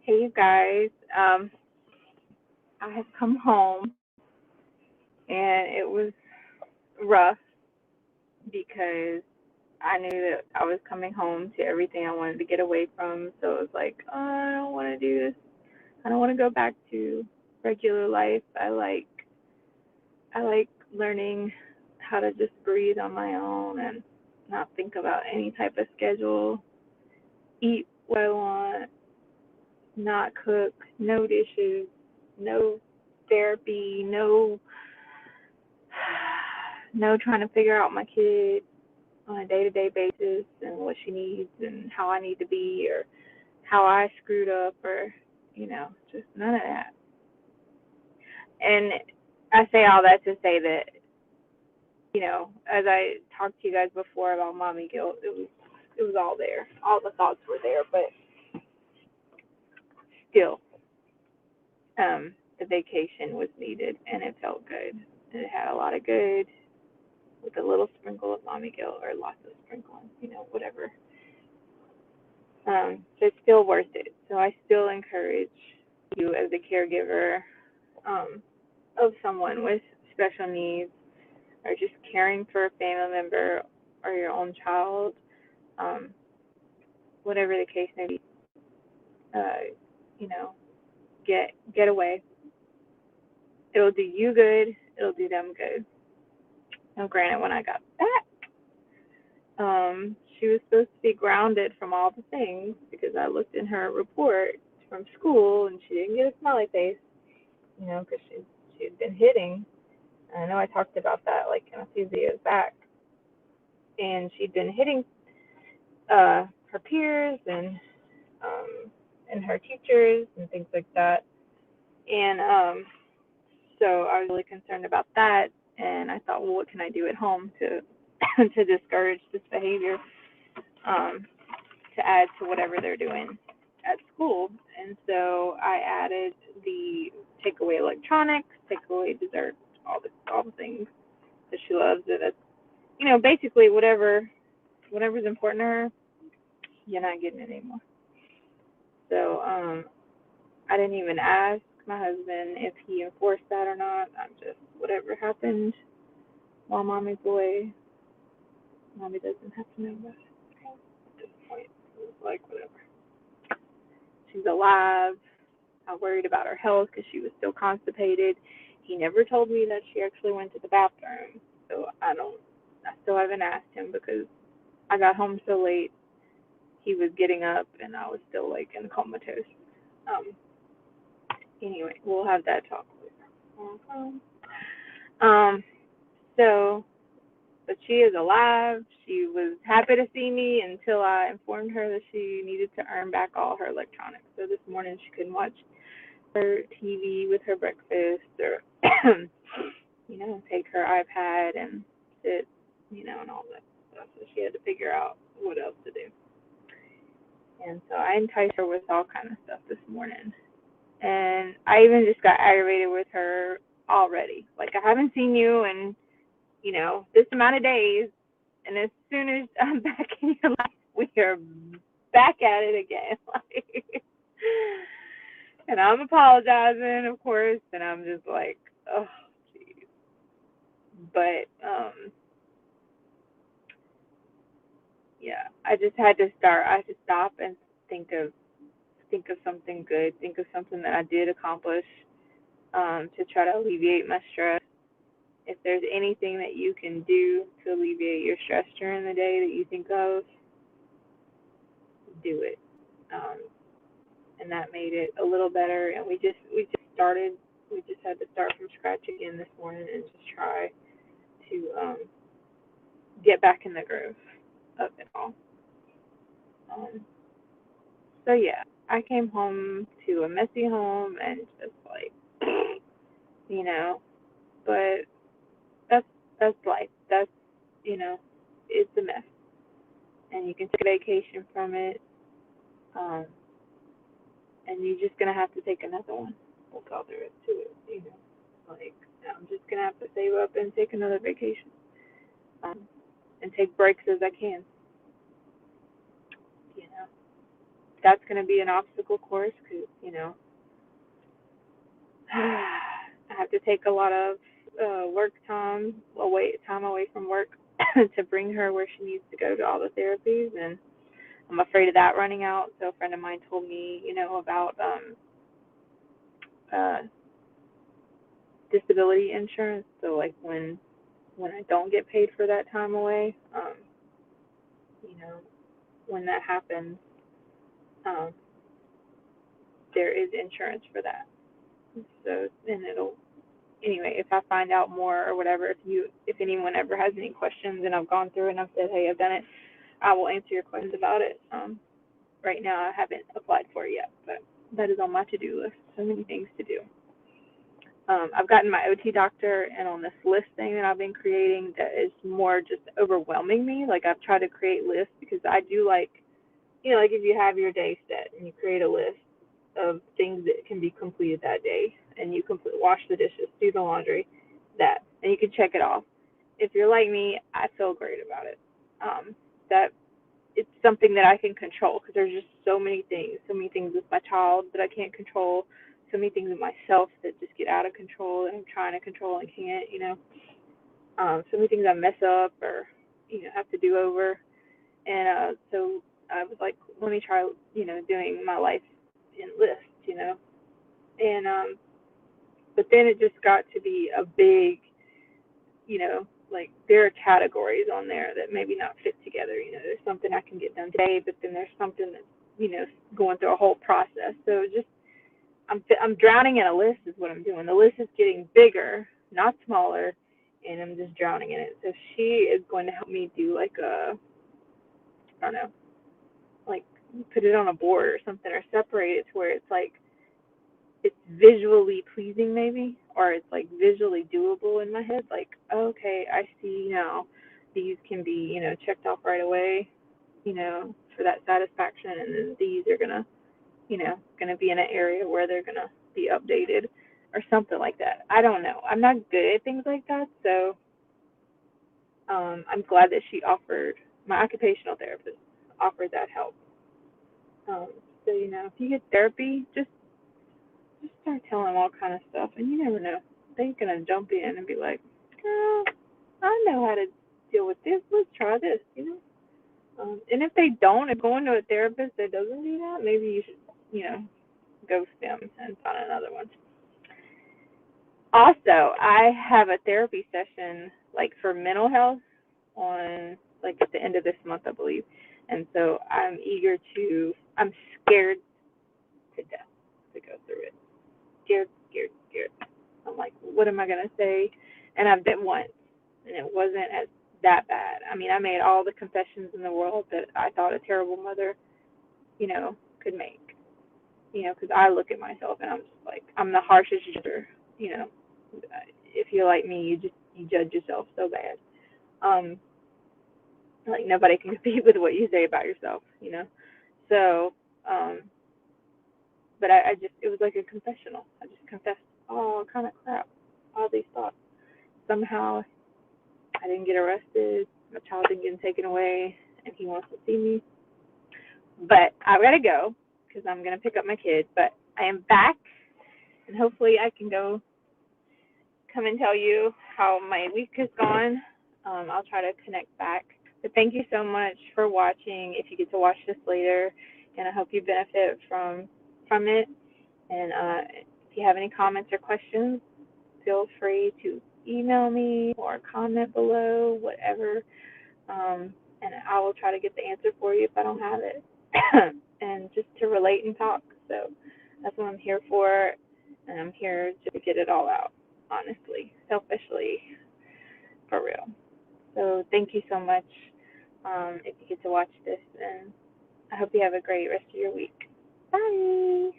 Hey, you guys. I have come home and it was rough because I knew that I was coming home to everything I wanted to get away from. So it was like, oh, I don't want to do this. I don't want to go back to regular life. I like learning how to just breathe on my own and not think about any type of schedule, eat what I want, not cook, no dishes, no therapy, no trying to figure out my kid on a day-to-day basis and what she needs and how I need to be or how I screwed up or just none of that. And I say all that to say that as I talked to you guys before about mommy guilt, it was all there. All the thoughts were there, but still, the vacation was needed and it felt good. It had a lot of good with a little sprinkle of mommy guilt or lots of sprinkling, whatever. So it's still worth it. So I still encourage you as a caregiver um, of someone with special needs or just caring for a family member or your own child, um, whatever the case may be. Uh, you know, get away. It'll do you good. It'll do them good. Now, granted, when I got back, she was supposed to be grounded from all the things because I looked in her report from school and she didn't get a smiley face, because she had been hitting. I know I talked about that like in a few videos back, and she'd been hitting her peers and her teachers and things like that. And so I was really concerned about that, and I thought, well, what can I do at home to to discourage this behavior, um, to add to whatever they're doing at school. And so I added the take away electronics, take away desserts, all the things that she loves. That it's, basically whatever's important to her, you're not getting it anymore. So I didn't even ask my husband if he enforced that or not. I'm just whatever happened while mommy's away, mommy doesn't have to know about it. At this point, it's like whatever. She's alive. I worried about her health because she was still constipated. He never told me that she actually went to the bathroom, so I still haven't asked him because I got home so late. He was getting up and I was still like in comatose. Um. Anyway, we'll have that talk later. Um. So, but she is alive. She was happy to see me until I informed her that she needed to earn back all her electronics. So this morning she couldn't watch her TV with her breakfast or, take her iPad and sit, and all that stuff. So she had to figure out what else to do. And so I enticed her with all kind of stuff this morning. And I even just got aggravated with her already. Like, I haven't seen you in, this amount of days. And as soon as I'm back in your life, we are back at it again. Like, and I'm apologizing, of course. And I'm just like, oh, geez. But, yeah, I just had to start. I had to stop and think of think of something good. Think of something that I did accomplish, to try to alleviate my stress. If there's anything that you can do to alleviate your stress during the day that you think of, do it. Um, and that made it a little better. And we just started. We just had to start from scratch again this morning and just try to get back in the groove of it all. Um, so yeah, I came home to a messy home and just like, you know, but that's that's life. That's it's a mess, and you can take a vacation from it, um, and you're just gonna have to take another one. That's all there is to it. Like, I'm just gonna have to save up and take another vacation, um, and take breaks as I can. You know, that's going to be an obstacle course because, I have to take a lot of work time away from work to bring her where she needs to go to all the therapies, and I'm afraid of that running out. So a friend of mine told me, about uh, disability insurance. So like when I don't get paid for that time away, you know, when that happens, um, there is insurance for that. So then it'll anyway, if I find out more or whatever, if anyone ever has any questions and I've gone through and I've said, hey, I've done it, I will answer your questions about it. Right now I haven't applied for it yet, but that is on my to-do list. So many things to do. I've gotten my OT doctor, and on this list thing that I've been creating that is more just overwhelming me. Like I've tried to create lists because I do like, like if you have your day set and you create a list of things that can be completed that day, and you wash the dishes, do the laundry, and you can check it off. If you're like me, I feel great about it. That it's something that I can control because there's just so many things with my child that I can't control, so many things with myself that just get out of control and I'm trying to control and can't, so many things I mess up or, have to do over. And so I was like, let me try, doing my life in lists, and but then it just got to be a big, like there are categories on there that maybe not fit together. There's something I can get done today, but then there's something that's, going through a whole process. So just I'm drowning in a list is what I'm doing. The list is getting bigger, not smaller, and I'm just drowning in it. So she is going to help me do like I don't know, like put it on a board or something, or separate it to where it's like it's visually pleasing maybe, or it's like visually doable in my head. Like, okay, I see now these can be, checked off right away, for that satisfaction, and then these are gonna be in an area where they're gonna be updated or something like that. I don't know. I'm not good at things like that, so I'm glad that my occupational therapist offered that help. Um, so if you get therapy, just start telling them all kind of stuff, and you never know. They're gonna jump in and be like, "Girl, I know how to deal with this. Let's try this." And if they don't, if going to a therapist that doesn't do that, maybe you should, ghost them and find another one. Also, I have a therapy session like for mental health on like at the end of this month, I believe, and so I'm scared to death to go through it. Scared. I'm like, what am I gonna say? And I've been once, and it wasn't as that bad. I mean, I made all the confessions in the world that I thought a terrible mother, could make. Because I look at myself and I'm just like, I'm the harshest judger. You know, if you're like me, you judge yourself so bad. Um, like nobody can compete with what you say about yourself. So, but I just, it was like a confessional. I just confessed all kind of crap, all these thoughts. Somehow I didn't get arrested, my child didn't get taken away, and he wants to see me. But I gotta go because I'm gonna pick up my kid. But I am back, and hopefully I can come and tell you how my week has gone. I'll try to connect back. But thank you so much for watching. If you get to watch this later, and I hope you benefit from it. And if you have any comments or questions, feel free to email me or comment below, whatever. And I will try to get the answer for you if I don't have it. And just to relate and talk. So that's what I'm here for. And I'm here to get it all out, honestly, selfishly, for real. So thank you so much if you get to watch this. And I hope you have a great rest of your week. Bye.